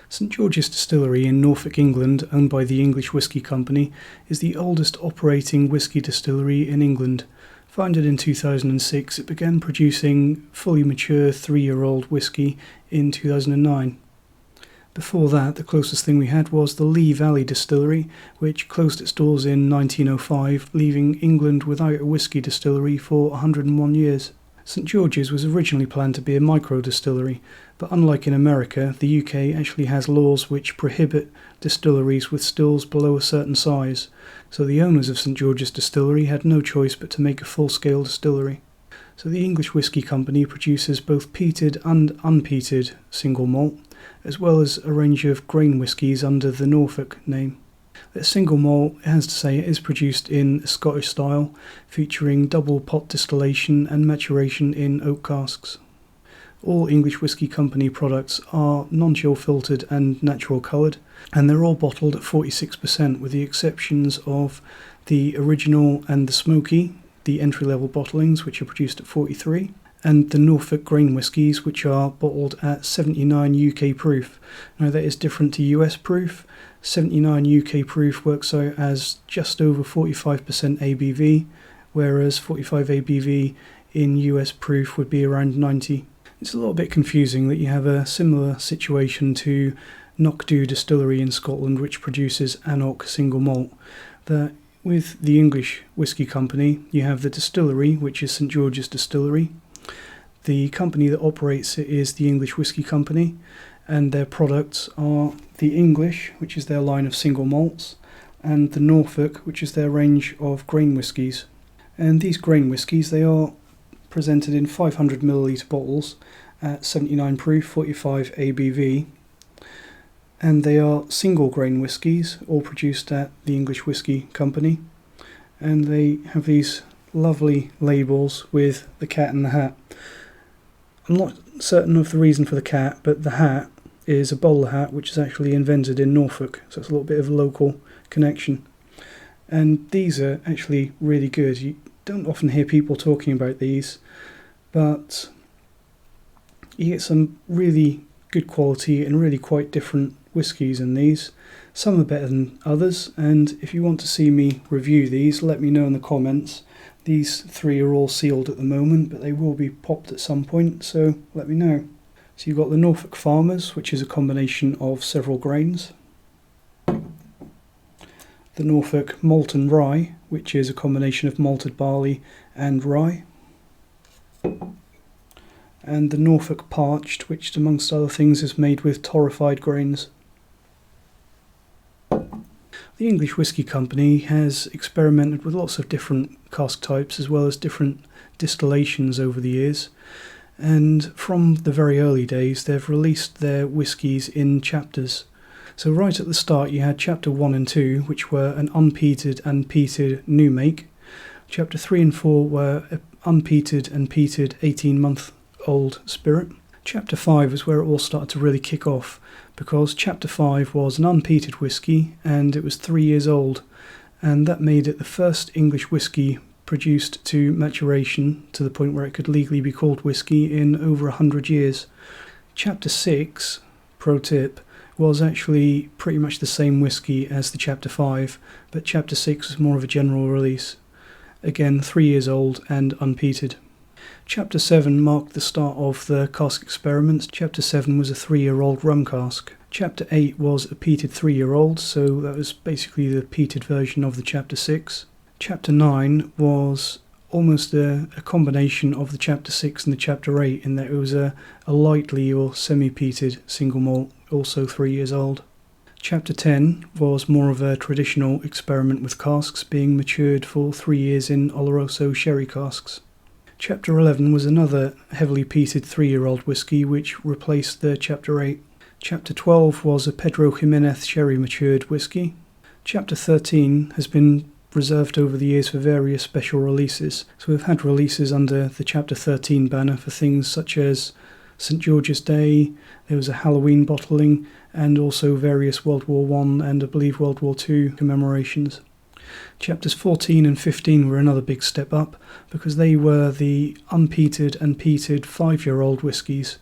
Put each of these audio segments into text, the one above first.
St George's Distillery in Norfolk, England, owned by the English Whisky Company, is the oldest operating whisky distillery in England. Founded in 2006, it began producing fully mature 3-year-old whisky in 2009. Before that, the closest thing we had was the Lee Valley Distillery, which closed its doors in 1905, leaving England without a whisky distillery for 101 years. St George's was originally planned to be a micro-distillery, but unlike in America, the UK actually has laws which prohibit distilleries with stills below a certain size, so the owners of St George's Distillery had no choice but to make a full-scale distillery. So the English Whisky Company produces both peated and unpeated single malt, as well as a range of grain whiskies under the Norfolk name. The single malt, it has to say, is produced in a Scottish style, featuring double pot distillation and maturation in oak casks. All English Whisky Company products are non-chill filtered and natural coloured, and they're all bottled at 46%, with the exceptions of the original and the smoky, the entry-level bottlings, which are produced at 43%, and the Norfolk grain whiskies, which are bottled at 79 UK proof. Now that is different to US proof. 79 UK proof works out as just over 45% ABV, whereas 45 ABV in US proof would be around 90. It's a little bit confusing that you have a similar situation to Knockdhu Distillery in Scotland, which produces Annock single malt. That with the English Whisky Company, you have the distillery, which is St George's Distillery. The company that operates it is the English Whisky Company, and their products are the English, which is their line of single malts, and the Norfolk, which is their range of grain whiskies. And these grain whiskies, they are presented in 500ml bottles at 79 proof, 45 ABV, and they are single grain whiskies, all produced at the English Whisky Company, and they have these lovely labels with the cat in the hat. I'm not certain of the reason for the cat, but the hat is a bowler hat which is actually invented in Norfolk, so it's a little bit of a local connection. And these are actually really good. You don't often hear people talking about these, but you get some really good quality and really quite different whiskies in these. Some are better than others, and if you want to see me review these, let me know in the comments. These 3 are all sealed at the moment, but they will be popped at some point, so let me know. So you've got the Norfolk Farmers, which is a combination of several grains. The Norfolk Malted Rye, which is a combination of malted barley and rye. And the Norfolk Parched, which amongst other things is made with torrefied grains. The English Whisky Company has experimented with lots of different cask types as well as different distillations over the years, and from the very early days they've released their whiskies in chapters. So right at the start you had chapter 1 and 2, which were an unpeated and peated new make. Chapter 3 and 4 were unpeated and peated 18-month-old spirit. Chapter 5 is where it all started to really kick off, because Chapter 5 was an unpeated whisky and it was 3 years old, and that made it the first English whisky produced to maturation to the point where it could legally be called whisky in over 100 years. Chapter 6, pro tip, was actually pretty much the same whisky as the Chapter 5, but Chapter 6 was more of a general release. Again, 3 years old and unpeated. Chapter 7 marked the start of the cask experiments. Chapter 7 was a 3-year-old rum cask. Chapter 8 was a peated 3-year-old, so that was basically the peated version of the Chapter 6. Chapter 9 was almost a combination of the Chapter 6 and the Chapter 8, in that it was a lightly or semi-peated single malt, also 3 years old. Chapter 10 was more of a traditional experiment with casks being matured for 3 years in Oloroso sherry casks. Chapter 11 was another heavily peated 3-year-old whisky which replaced the Chapter 8. Chapter 12 was a Pedro Jimenez sherry matured whisky. Chapter 13 has been reserved over the years for various special releases. So we've had releases under the Chapter 13 banner for things such as St George's Day, there was a Halloween bottling, and also various World War I and I believe World War II commemorations. Chapters 14 and 15 were another big step up because they were the unpeated and peated 5-year-old whiskies.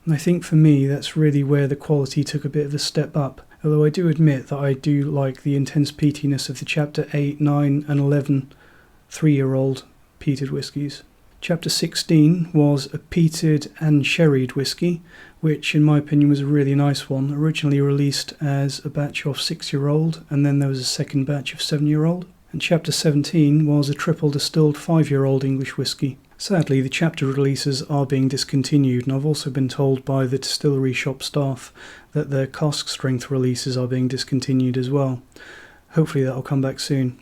And I think for me that's really where the quality took a bit of a step up. Although I do admit that I do like the intense peatiness of the Chapter 8, 9 and 11 3-year-old peated whiskies. Chapter 16 was a peated and sherried whisky, which in my opinion was a really nice one, originally released as a batch of 6-year-old and then there was a second batch of 7-year-old. And Chapter 17 was a triple distilled 5-year-old English whisky. Sadly, the chapter releases are being discontinued, and I've also been told by the distillery shop staff that their cask strength releases are being discontinued as well. Hopefully that'll come back soon.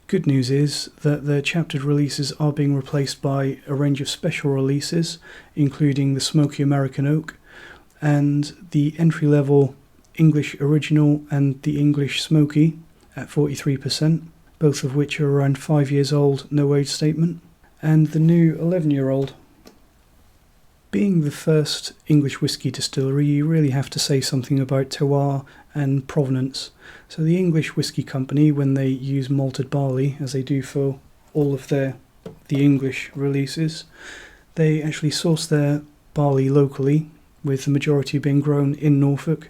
Good news is that the chaptered releases are being replaced by a range of special releases, including the Smoky American Oak and the entry-level English Original and the English Smoky at 43%, both of which are around 5 years old, no age statement, and the new 11-year-old. Being the first English whisky distillery, you really have to say something about terroir and provenance. So the English Whisky Company, when they use malted barley, as they do for all of the English releases, they actually source their barley locally, with the majority being grown in Norfolk,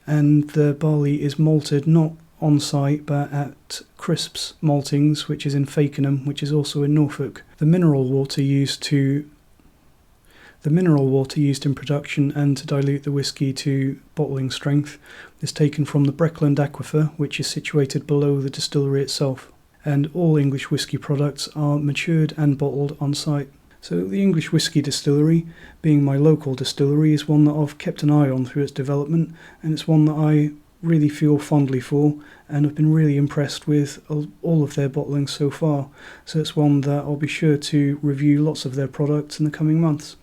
and the barley is malted not on site but at Crisps Maltings, which is in Fakenham, which is also in Norfolk. The mineral water used in production and to dilute the whisky to bottling strength is taken from the Breckland Aquifer, which is situated below the distillery itself. And all English whisky products are matured and bottled on site. So the English Whisky Distillery, being my local distillery, is one that I've kept an eye on through its development, and it's one that I really feel fondly for, and I've been really impressed with all of their bottling so far. So it's one that I'll be sure to review lots of their products in the coming months.